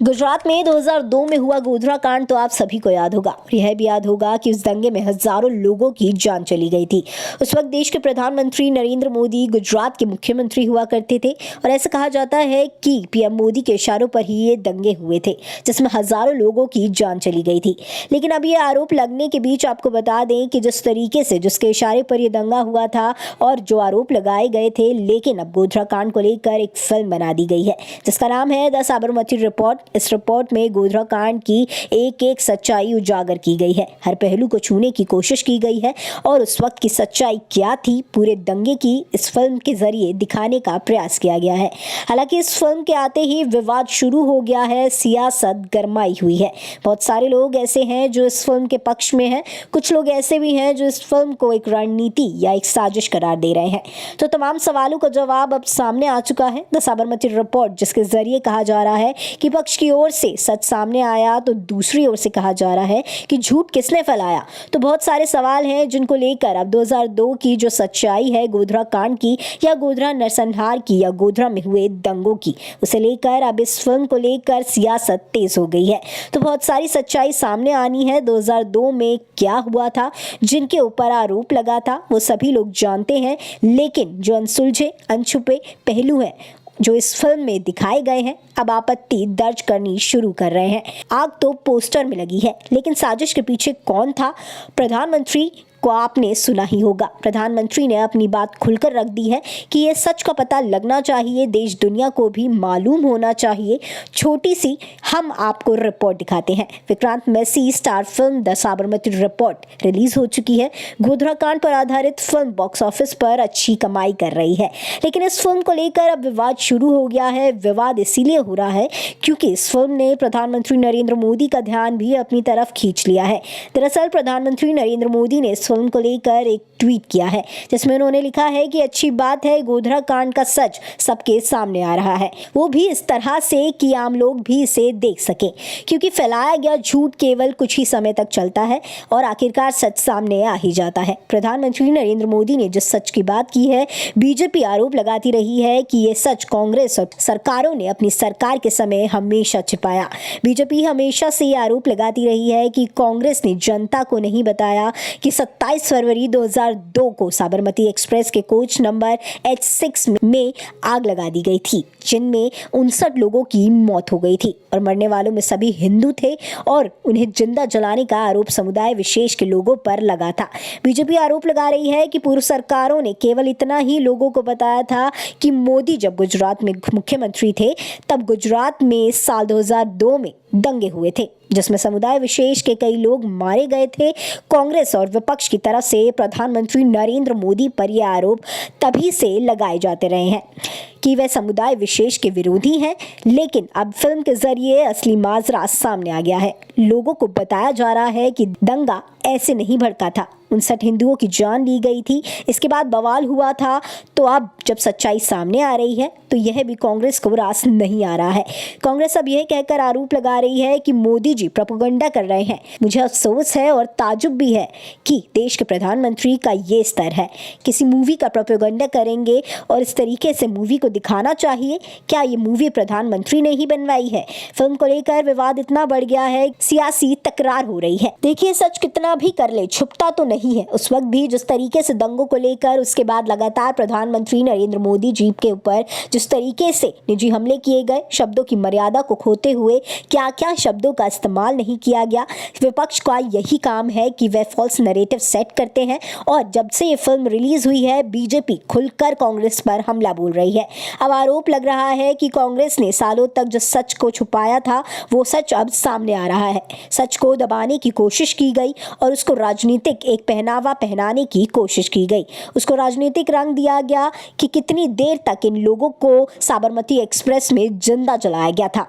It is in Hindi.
गुजरात में 2002 में हुआ गोधरा कांड तो आप सभी को याद होगा। यह भी याद होगा कि उस दंगे में हजारों लोगों की जान चली गई थी। उस वक्त देश के प्रधानमंत्री नरेंद्र मोदी गुजरात के मुख्यमंत्री हुआ करते थे और ऐसा कहा जाता है कि पीएम मोदी के इशारों पर ही ये दंगे हुए थे, जिसमें हजारों लोगों की जान चली गई थी। लेकिन अब ये आरोप लगने के बीच आपको बता दें कि जिस तरीके से जिसके इशारे पर यह दंगा हुआ था और जो आरोप लगाए गए थे, लेकिन अब गोधरा कांड को लेकर एक फिल्म बना दी गई है जिसका नाम है द साबरमती रिपोर्ट। इस रिपोर्ट में गोधरा कांड की एक एक सच्चाई उजागर की गई है। हर पहलू को छूने की कोशिश की गई है और उस वक्त की सच्चाई क्या थी पूरे दंगे की इस फिल्म के जरिए दिखाने का प्रयास किया गया है। हालांकि इस फिल्म के आते ही विवाद शुरू हो गया है, सियासत गरमाई हुई है। बहुत सारे लोग ऐसे हैं जो इस फिल्म के पक्ष में हैं, कुछ लोग ऐसे भी हैं जो इस फिल्म को एक रणनीति या एक साजिश करार दे रहे हैं। तो तमाम सवालों का जवाब अब सामने आ चुका है। द साबरमती रिपोर्ट, जिसके जरिए कहा जा रहा है कि पक्ष की ओर से सच सामने आया तो दूसरी ओर से कहा जा रहा है कि झूठ किसने फैलाया। तो बहुत सारे सवाल हैं जिनको लेकर अब 2002 की जो सच्चाई है गोधरा कांड की या गोधरा नरसंहार की या गोधरा में हुए दंगों की, उसे लेकर अब इस फिल्म को लेकर सियासत तेज हो गई है। तो बहुत सारी सच्चाई सामने आनी है। 2002 में क्या हुआ था, जिनके ऊपर आरोप लगा था, वो सभी लोग जानते हैं, लेकिन जो अनसुलझे अनछुपे पहलू हैं जो इस फिल्म में दिखाए गए हैं, अब आपत्ति दर्ज करनी शुरू कर रहे हैं। आग तो पोस्टर में लगी है, लेकिन साजिश के पीछे कौन था? प्रधानमंत्री को आपने सुना ही होगा। प्रधानमंत्री ने अपनी बात खुलकर रख दी है कि ये सच का पता लगना चाहिए, देश दुनिया को भी मालूम होना चाहिए। छोटी सी हम आपको रिपोर्ट दिखाते हैं। Vikrant Massey star film The Sabarmati Report release हो चुकी है। गोधरा कांड पर आधारित फिल्म बॉक्स ऑफिस पर अच्छी कमाई कर रही है, लेकिन इस फिल्म को लेकर अब विवाद शुरू हो गया है। विवाद इसीलिए हो रहा है क्योंकि इस फिल्म ने प्रधानमंत्री नरेंद्र मोदी का ध्यान भी अपनी तरफ खींच लिया है। दरअसल प्रधानमंत्री नरेंद्र मोदी ने फिल्म को लेकर एक ट्वीट किया है जिसमें उन्होंने लिखा है कि अच्छी बात है गोधरा कांड का सच सबके सामने आ रहा है, वो भी इस तरह से कि आम लोग भी इसे देख सकें, क्योंकि फैलाया गया झूठ केवल कुछ ही समय तक चलता है और आखिरकार सच सामने आ ही जाता है। प्रधानमंत्री नरेंद्र मोदी ने जिस सच की बात की है, बीजेपी आरोप लगाती रही है कि ये सच कांग्रेस और सरकारों ने अपनी सरकार के समय हमेशा छिपाया। बीजेपी हमेशा से ये आरोप लगाती रही है कि कांग्रेस ने जनता को नहीं बताया कि 27 फरवरी 2002 को साबरमती एक्सप्रेस के कोच नंबर H6 में आग लगा दी गई थी, जिनमें 59 लोगों की मौत हो गई थी और मरने वालों में सभी हिंदू थे और उन्हें जिंदा जलाने का आरोप समुदाय विशेष के लोगों पर लगा था। बीजेपी आरोप लगा रही है कि पूर्व सरकारों ने केवल इतना ही लोगों को बताया था कि मोदी जब गुजरात में मुख्यमंत्री थे तब गुजरात में साल 2002 में दंगे हुए थे, जिसमें समुदाय विशेष के कई लोग मारे गए थे। कांग्रेस और विपक्ष की तरफ से प्रधानमंत्री नरेंद्र मोदी पर यह आरोप तभी से लगाए जाते रहे हैं कि वे समुदाय विशेष के विरोधी हैं, लेकिन अब फिल्म के जरिए असली माजरा सामने आ गया है। लोगों को बताया जा रहा है कि दंगा ऐसे नहीं भड़का था, 59 हिंदुओं की जान ली गई थी, इसके बाद बवाल हुआ था। तो अब जब सच्चाई सामने आ रही है तो यह भी कांग्रेस को रास नहीं आ रहा है। कांग्रेस अब यह कहकर आरोप लगा रही है कि मोदी जी प्रोपेगेंडा कर रहे हैं। मुझे अफसोस है और ताजुब भी है कि देश के प्रधानमंत्री का ये स्तर है, किसी मूवी का प्रोपेगेंडा करेंगे और इस तरीके से मूवी को दिखाना चाहिए। क्या ये मूवी प्रधानमंत्री ने ही बनवाई है? फिल्म को लेकर विवाद इतना बढ़ गया है, सियासी तकरार हो रही है। देखिए, सच कितना भी कर ले छुपता तो नहीं है। उस वक्त भी जिस तरीके से दंगों को लेकर उसके बाद लगातार प्रधानमंत्री नरेंद्र मोदी जी के ऊपर जिस तरीके से निजी हमले किए गए, शब्दों की मर्यादा को खोते हुए क्या क्या शब्दों का इस्तेमाल नहीं किया गया। विपक्ष का यही काम है कि वे फॉल्स नैरेटिव सेट करते हैं और जब से ये फिल्म रिलीज हुई है बीजेपी खुलकर कांग्रेस पर हमला बोल रही है। अब आरोप लग रहा है कि कांग्रेस ने सालों तक जो सच को छुपाया था वो सच अब सामने आ रहा है। सच को दबाने की कोशिश की गई और उसको राजनीतिक एक पहनावा पहनाने की कोशिश की गई। उसको राजनीतिक रंग दिया गया कि कितनी देर तक इन लोगों को साबरमती एक्सप्रेस में जिंदा जलाया गया था।